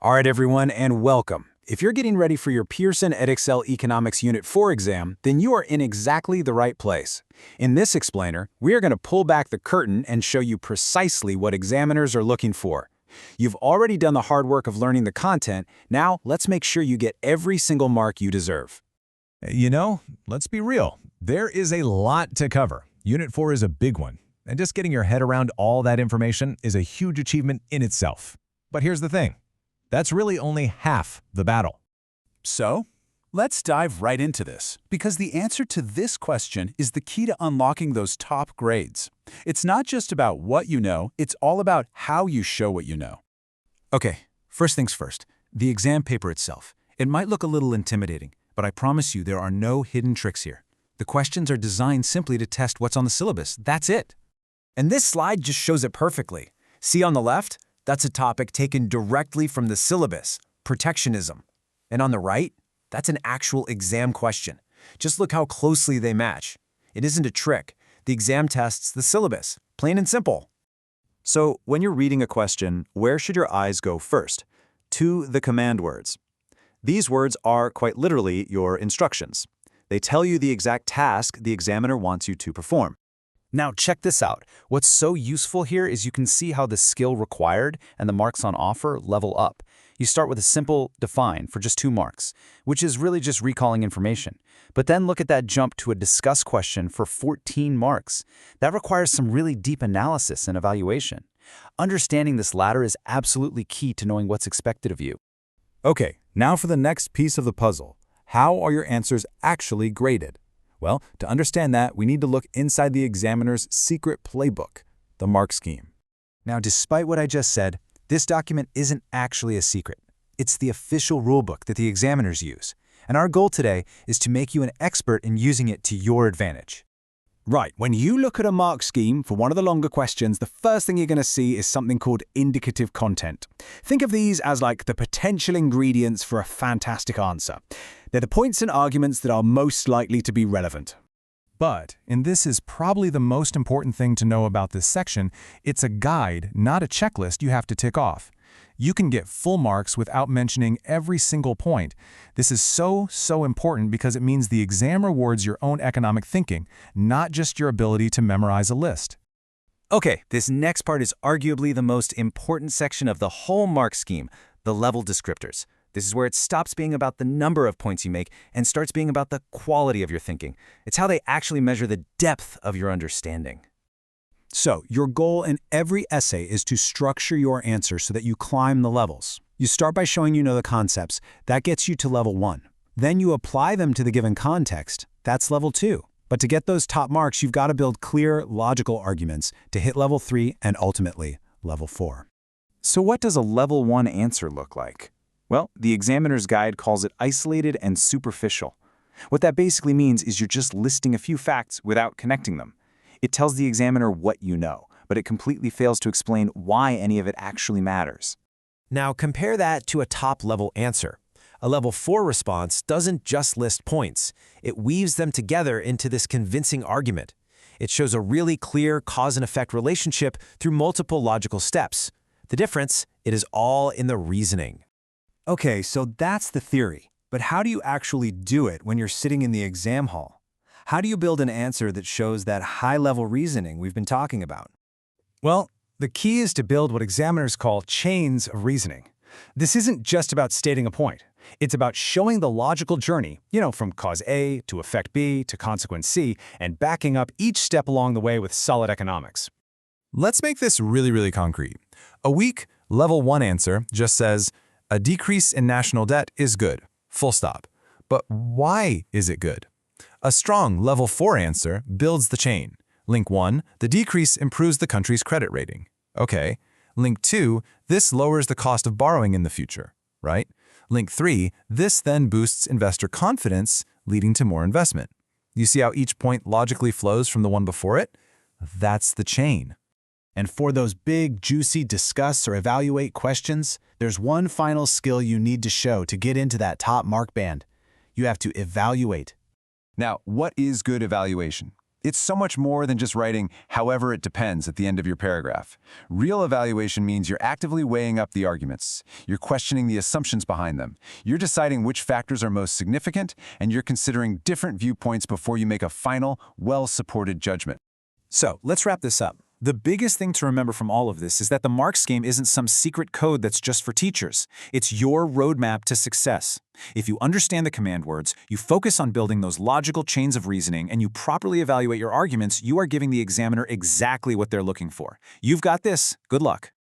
All right, everyone, and welcome. If you're getting ready for your Pearson Edexcel Economics Unit 4 exam, then you are in exactly the right place. In this explainer, we are going to pull back the curtain and show you precisely what examiners are looking for. You've already done the hard work of learning the content. Now, let's make sure you get every single mark you deserve. Let's be real. There is a lot to cover. Unit 4 is a big one, and just getting your head around all that information is a huge achievement in itself. But here's the thing. That's really only half the battle. So, let's dive right into this, because the answer to this question is the key to unlocking those top grades. It's not just about what you know, it's all about how you show what you know. Okay, first things first, the exam paper itself. It might look a little intimidating, but I promise you there are no hidden tricks here. The questions are designed simply to test what's on the syllabus. That's it. And this slide just shows it perfectly. See on the left? That's a topic taken directly from the syllabus, protectionism. And on the right, that's an actual exam question. Just look how closely they match. It isn't a trick. The exam tests the syllabus, plain and simple. So, when you're reading a question, where should your eyes go first? To the command words. These words are quite literally your instructions. They tell you the exact task the examiner wants you to perform. Now check this out. What's so useful here is you can see how the skill required and the marks on offer level up. You start with a simple define for just 2 marks, which is really just recalling information. But then look at that jump to a discuss question for 14 marks. That requires some really deep analysis and evaluation. Understanding this latter is absolutely key to knowing what's expected of you. Okay, now for the next piece of the puzzle. How are your answers actually graded? Well, to understand that, we need to look inside the examiner's secret playbook, the mark scheme. Now, despite what I just said, this document isn't actually a secret. It's the official rulebook that the examiners use. And our goal today is to make you an expert in using it to your advantage. Right, when you look at a mark scheme for one of the longer questions, the first thing you're going to see is something called indicative content. Think of these as like the potential ingredients for a fantastic answer. They're the points and arguments that are most likely to be relevant. And this is probably the most important thing to know about this section, it's a guide, not a checklist you have to tick off. You can get full marks without mentioning every single point. This is so important because it means the exam rewards your own economic thinking, not just your ability to memorize a list. Okay, this next part is arguably the most important section of the whole mark scheme, the level descriptors. This is where it stops being about the number of points you make and starts being about the quality of your thinking. It's how they actually measure the depth of your understanding. So, your goal in every essay is to structure your answer so that you climb the levels. You start by showing you know the concepts. That gets you to level 1. Then you apply them to the given context. That's level 2. But to get those top marks, you've got to build clear, logical arguments to hit level 3 and ultimately level 4. So what does a level 1 answer look like? Well, the examiner's guide calls it isolated and superficial. What that basically means is you're just listing a few facts without connecting them. It tells the examiner what you know, but it completely fails to explain why any of it actually matters. Now compare that to a top-level answer. A level 4 response doesn't just list points. It weaves them together into this convincing argument. It shows a really clear cause and effect relationship through multiple logical steps. The difference, it is all in the reasoning. Okay, so that's the theory. But how do you actually do it when you're sitting in the exam hall? How do you build an answer that shows that high-level reasoning we've been talking about? Well, the key is to build what examiners call chains of reasoning. This isn't just about stating a point. It's about showing the logical journey, from cause A to effect B to consequence C, and backing up each step along the way with solid economics. Let's make this really concrete. A weak level 1 answer just says, a decrease in national debt is good, full stop. But why is it good? A strong level 4 answer builds the chain. Link 1, the decrease improves the country's credit rating. Okay. Link 2, this lowers the cost of borrowing in the future, right? Link 3, this then boosts investor confidence, leading to more investment. You see how each point logically flows from the one before it? That's the chain. And for those big, juicy discuss or evaluate questions, there's one final skill you need to show to get into that top mark band. You have to evaluate. Now, what is good evaluation? It's so much more than just writing "however it depends" at the end of your paragraph. Real evaluation means you're actively weighing up the arguments. You're questioning the assumptions behind them. You're deciding which factors are most significant, and you're considering different viewpoints before you make a final, well-supported judgment. So, let's wrap this up. The biggest thing to remember from all of this is that the marks game isn't some secret code that's just for teachers. It's your roadmap to success. If you understand the command words, you focus on building those logical chains of reasoning, and you properly evaluate your arguments, you are giving the examiner exactly what they're looking for. You've got this. Good luck.